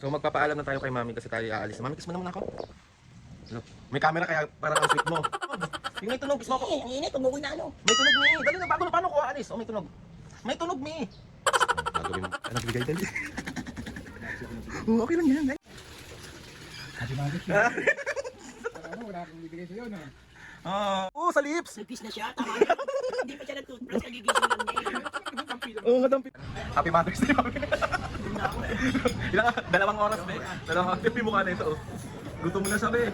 So magpapaalam na tayo kay Mami kasi tayo aalis. Mami, kiss mo naman ako. Ano? May camera kaya parang ang sweet mo. Yung may tunog, kiss mo ako. Ang init, umuwi na ano. May tunog, Mi. Dali na, bago na paano ko aalis? Oh, may tunog. May tunog, Mi. Gagawin mo. Anak, bigay, dali. Okay lang yan, dali. Happy Mother's Day. Ano, wala akong bibigay sa'yo, no? Sa lips. Nagpis na siya, tama na. Hindi pa siya nag-toothbrush, nagigising lang niya. Madampi. Happy Mother's Day, Mami. Dalawang oras, be. Dalawang oras. Yung mukha na ito, oh. Gutom na sabi.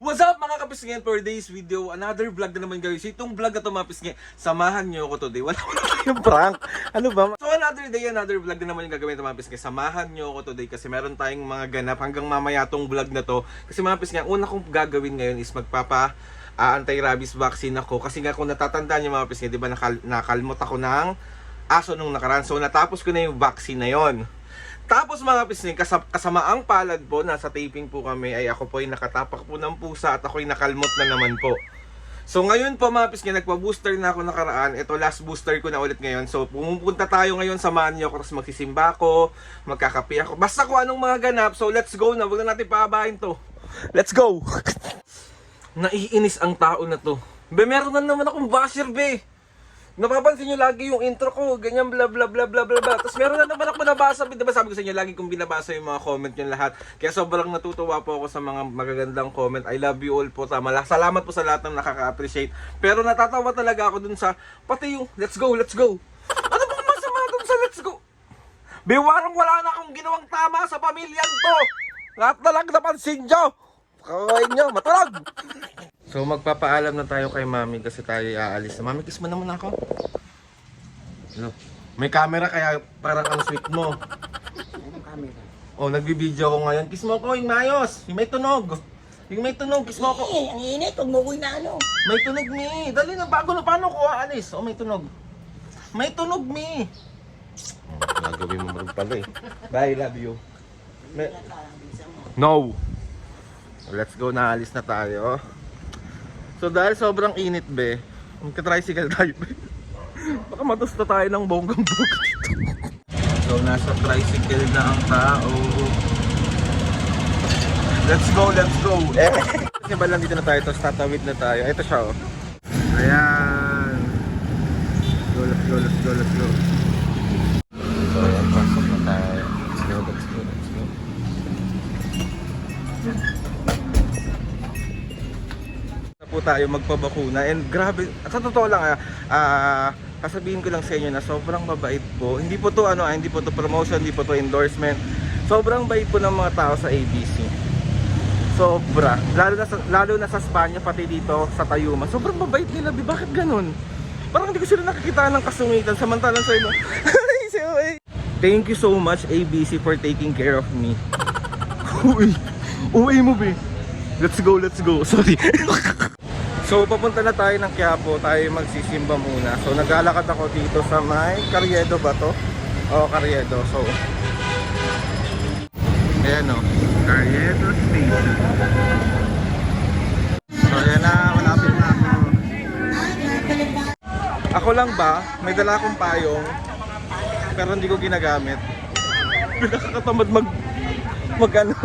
What's up mga kapisngin? For today's video, another vlog na naman guys. Itong vlog na ito mga pisngin, samahan nyo ako today. Wala ko na yung prank. Ano ba? So another day, another vlog na naman yung gagawin ito mga pisngin. Samahan nyo ako today kasi meron tayong mga ganap hanggang mamaya tong vlog na to. Kasi mga pisngin, ang una kong gagawin ngayon is anti-rabies vaccine ako. Kasi nga kung natatandaan nyo mga pisngin, di ba nakalmot ako ng aso nung nakaraan. So natapos ko na yung vaccine na yon. Tapos mga pisning, kasamaang palad po, nasa taping po kami, ay ako po ay nakatapak po ng pusa at ako ay nakalmot na naman po. So ngayon po mga pisning, nagpa-booster na ako nakaraan. Ito last booster ko na ulit ngayon. So pumunta tayo ngayon sa Manyo, tapos magsisimba ako, magkakape ako. Basta kung anong mga ganap, so let's go na, huwag na natin paabahin to. Let's go! Naiinis ang tao na to. Be, meron na naman akong basher, be. Napapansin nyo lagi yung intro ko, ganyan bla bla bla bla bla bla. Tapos meron na naman ako nabasa, diba sabi ko sa inyo, lagi kong binabasa yung mga comment nyo lahat. Kaya sobrang natutuwa po ako sa mga magagandang comment. I love you all po. Salamat po sa lahat ng nakaka-appreciate. Pero natatawa talaga ako dun sa, pati yung let's go, let's go. Ano bang masama dun sa let's go? Biwarang wala na akong ginawang tama sa pamilyang to. Lahat na lang napansin nyo. Kawain nyo, matulog. So magpapaalam na tayo kay Mami kasi tayo aalis. Mami, kiss mo naman ako. Ano? May camera kaya parang ang sweet mo. Anong camera? Oh, nagbibideo ko ngayon. Kiss mo ako, yung mayos. Yung may tunog. Yung may tunog, kiss mo ako. Ang init, umuwi na ano. May tunog, Mi. Dali na, bago na paano ko aalis. Oh, may tunog. May tunog, Mi. Nagawin mo rin pala eh. Bye, love you. No. Let's go, naalis na tayo. So dahil sobrang init, be, magka-tricycle tayo, be. Baka matusta tayo ng bonggang-bongga dito. So nasa tricycle na ang tao. Let's go, let's go. Kasi ba lang dito na tayo, tapos tatawid na tayo. Ito siya, oh. Ayan. Let's go, let's go, let's go. So ayan, pasok na tayo. Let's go, let's go, let's go. Po tayo magpabakuna and grabe, sa totoo lang sasabihin ko lang sa inyo na sobrang mabait po. Hindi po to hindi po to promotion, hindi po to endorsement. Sobrang bait po ng mga tao sa ABC. Sobra. Lalo na sa Spanya, pati dito sa Tayuma. Sobrang mabait nila, bakit ganun? Parang hindi ko sila nakikita ng kasungitan samantalang sa inyo. Thank you so much ABC for taking care of me. Uwi mo, be. Let's go, let's go. Sorry. So papunta na tayo ng Quiapo, tayo magsisimba muna. So naglalakad ako dito sa may Carriedo ba to? Oo, Carriedo. So ayan o, Carriedo Station. So ayan na, malapit na ako. Ako lang ba? May dala akong payong pero hindi ko ginagamit. Pinakakatamad mag ano.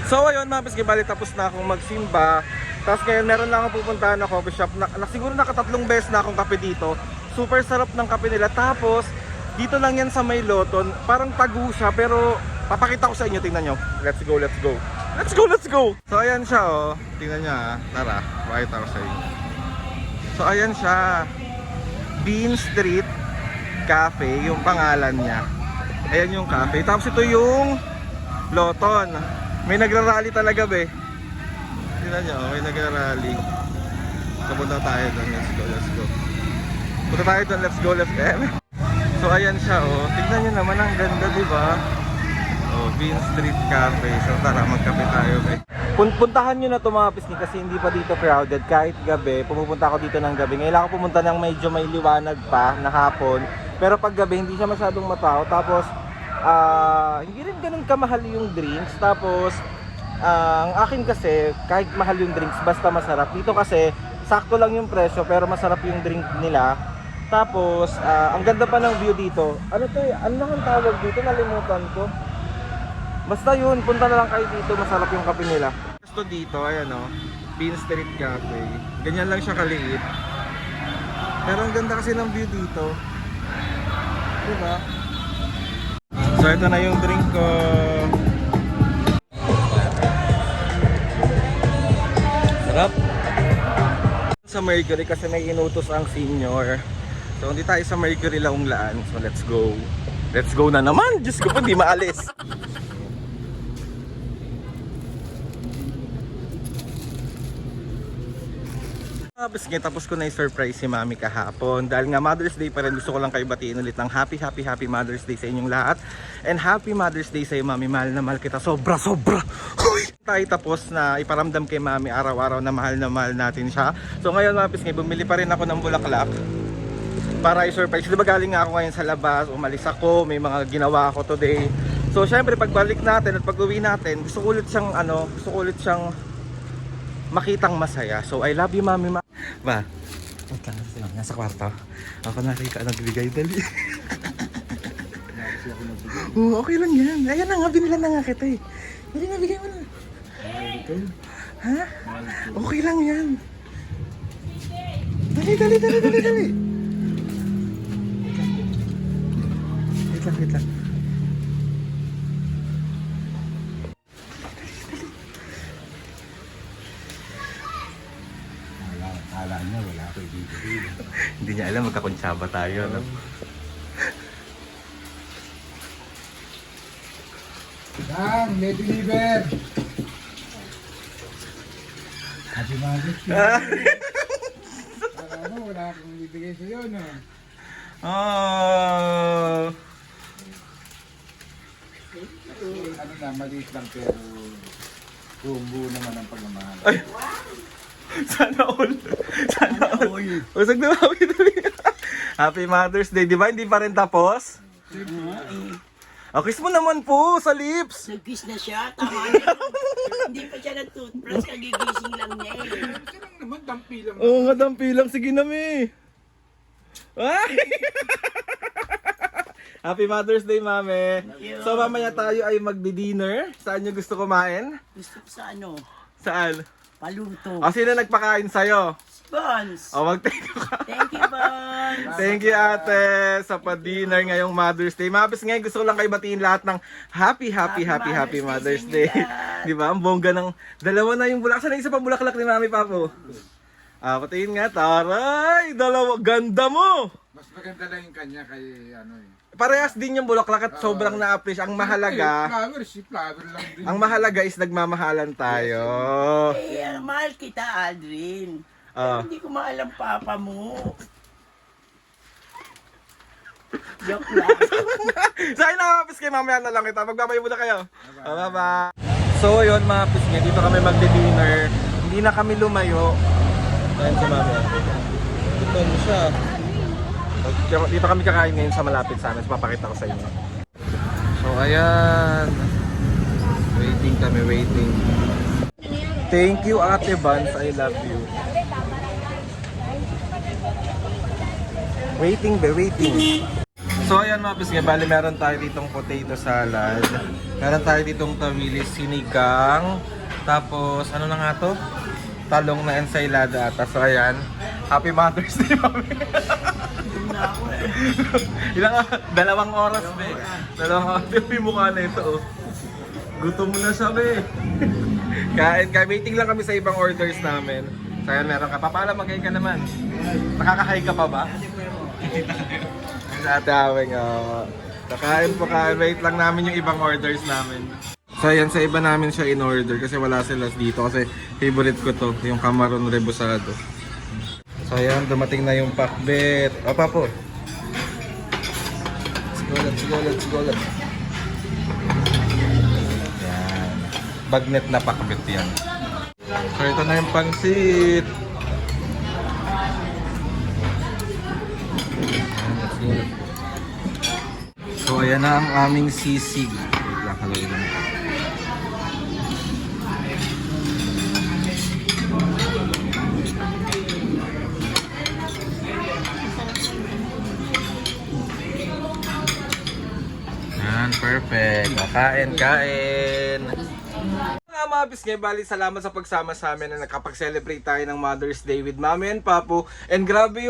So ayun mga pisngi, bali tapos na akong magsimba. Tapos ngayon meron lang akong pupuntahan na coffee shop siguro nakatatlong beses na akong kape dito. Super sarap ng kape nila. Tapos dito lang yan sa may Loton. Parang tagu siya pero papakita ko sa inyo, tingnan nyo. Let's go, let's go. Let's go, let's go. So ayan siya, oh. Tingnan nyo, ha. Tara, pakita ko sa inyo. So ayan siya, Bean Street Cafe, yung pangalan niya. Ayan yung cafe. Tapos ito yung Loton. May nagrarally talaga, be. Tingnan nyo, may nagrarally. So punta tayo doon, let's go, let's go. Punta tayo doon, let's go, let's go. So ayan siya, oh. Tingnan nyo naman, ang ganda, diba? Bean Street Cafe. So tara, magkape tayo, guys. Puntahan nyo na ito mga pisngi kasi hindi pa dito crowded. Kahit gabi, pumupunta ako dito ng gabi. Ngayon ako pumunta ng medyo may liwanag pa na hapon. Pero pag gabi, hindi siya masyadong matao. Tapos, hindi rin ganun kamahal yung drinks. Tapos, ang akin kasi, kahit mahal yung drinks, basta masarap. Dito kasi, sakto lang yung presyo pero masarap yung drink nila. Tapos, ang ganda pa ng view dito. Ano to eh? Ano ang tawag dito? Nalimutan ko. Basta yun, punta na lang kayo dito. Masarap yung kape nila. Gusto dito, ayan o. Bean Street Cafe. Ganyan lang siya kaliit. Pero ang ganda kasi ng view dito. Diba? So, ito na yung drink ko. Sarap. Sa Mercury kasi may inutos ang senior. So hindi tayo sa Mercury Launglaan. So let's go. Let's go na naman. Diyos ko po, di maalis. Tapos ko na i-surprise si Mami kahapon. Dahil nga Mother's Day pa rin, gusto ko lang kayo batiin ulit ng happy Mother's Day sa inyong lahat. And happy Mother's Day sa iyo, Mami. Mahal na mahal kita. Sobra! Tayo tapos na iparamdam kay Mami araw-araw na mahal natin siya. So ngayon mga pisngi, bumili pa rin ako ng bulaklak para i-surprise. Diba galing nga ako ngayon sa labas, umalis ako, may mga ginawa ako today. So syempre pagbalik natin at pag-uwi natin, gusto ko ulit siyang makitang masaya. So I love you, Mami. Ba? Wait lang, nasa kwarto. Ako nakita nagbigay dali. Okay lang yan. Ayan na nga, binilan na nga kita eh. Hindi nabigay mo na. Ha? Okay lang yan. Dali. Wait lang. Akala niya wala ko dito. Hindi niya alam, magkakonsyaba tayo. No? Dang, may deliver! Happy Mother's Day! Ano, wala akong bibigay sa'yo, no? Oh. Ano na, maliit lang pero buong-buo naman ang pagmamahal. Ay. Sana all. Usag na Mami. Happy Mother's Day. Di ba hindi pa rin tapos? Kiss mo naman po sa lips. Nag-kiss na siya, tama na. Hindi pa siya nag-toothbrush, nagigising lang niya eh. Ito lang naman, dampi lang. Oo nga, dampi lang. Sige na, Mi. Ay! Happy Mother's Day, Mami. So mamaya tayo ay magdi-dinner. Saan nyo gusto kumain? Gusto ko sa ano, Saan? paluto. Sino nagpakain sa'yo? Buns! Mag-thank you ka. Thank you, Buns! Thank you, ate, sa pa-dinner ngayong Mother's Day. Mabis ngayon, gusto ko lang kayo batiin lahat ng happy Mother's Day. Di ba? Ang bongga ng dalawa na yung bulaklak. Saan na isa pang bulaklak ni Mami Papo? Patiin nga, taray! Dalawa, ganda mo! Mas maganda lang yung kanya kay ano eh. Parehas din yung bulaklak at sobrang na-appreciate. Ang mahalaga, Flower lang din. ang mahalaga is nagmamahalan tayo. Mahal kita, Aldrin. Ah. Pero hindi ko maalam papa mo. Joke lang. Sa akin nakakapis kayo, mamaya na lang kita. Magbabay muna kayo. Bye-bye. So yun mga pisngi, dito kami magdi-dinner. Hindi na kami lumayo. Ayan si Mami. Ito mo siya. Dito kami kakain ngayon sa malapit sa amin. Papakita ko sa inyo. So ayan. Waiting kami, waiting. Thank you, Ate Vance. I love you. Waiting. So ayan mga pisngi, bali meron tayo ditong potato salad. Meron tayo ditong tawilis sinigang. Tapos ano na nga to? Talong na ensaylada ata. So ayan. Happy Mother's Day, Mami. Dalawang oras, be. Dalawang oras. Yung mukha na ito, oh. Gutom mo na siya, be. Kain. Waiting lang kami sa ibang orders namin. So ayan, meron ka. Papaalam, mag-hi ka naman. Nakaka-hi ka pa ba? Natawing, Kakain po, kain. Wait lang namin yung ibang orders namin. So ayan, sa iba namin siya in order kasi wala sila dito. Kasi favorite ko to, yung camaron rebusado. So ayan, dumating na yung pakbet. Apa po? Let's go. bagnet na pakabit yan. So ito na yung pansit. So ayan na ang aming sisig. Wait lang, haluin lang. Yan, perfect. Kain, kain. Mga bisngay, bali salamat sa pagsama sa amin na nakapag-celebrate tayo ng Mother's Day with Mami and Papu. And grabe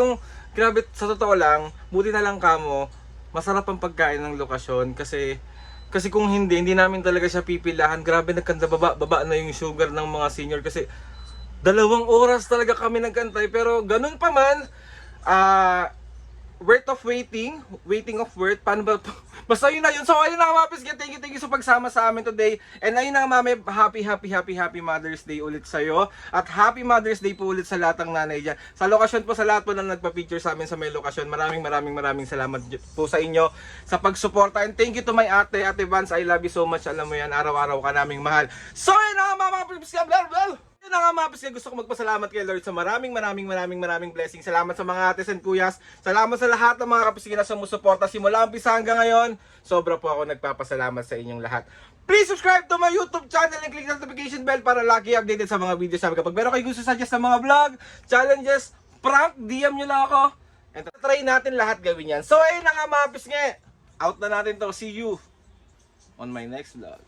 sa totoo lang, buti na lang kamo, masarap ang pagkain ng lokasyon kasi kung hindi namin talaga siya pipilahan. Grabe nagkanda baba na yung sugar ng mga senior kasi 2 oras talaga kami nagkantay. Pero ganun pa man, worth of waiting of worth, paano ba? Basta yun na yun. So ayun na nga mga pisngay, thank you sa pagsama sa amin today. And ayun na nga mami, happy Mother's Day ulit sa'yo. At happy Mother's Day po ulit sa lahat ng nanay dyan. Sa lokasyon po, sa lahat po na nagpa-picture sa amin sa may lokasyon, maraming salamat po sa inyo sa pagsuporta. And thank you to my ate Vance, I love you so much. Alam mo yan, araw-araw ka naming mahal. So ayun na nga mga pisngay, yun na nga mga pisngay, gusto ko magpasalamat kay Lord sa maraming blessings. Salamat sa mga ates and kuyas. Salamat sa lahat ng mga kapisngay na sumusuporta simula umpisa hanggang ngayon. Sobra po ako nagpapasalamat sa inyong lahat. Please subscribe to my YouTube channel and click the notification bell para lagi updated sa mga videos namin. Kapag meron kayo gusto suggest ng mga vlog, challenges, prank, DM nyo lang ako. And try natin lahat gawin yan. So ayun na nga mga pisngay, out na natin to. See you on my next vlog.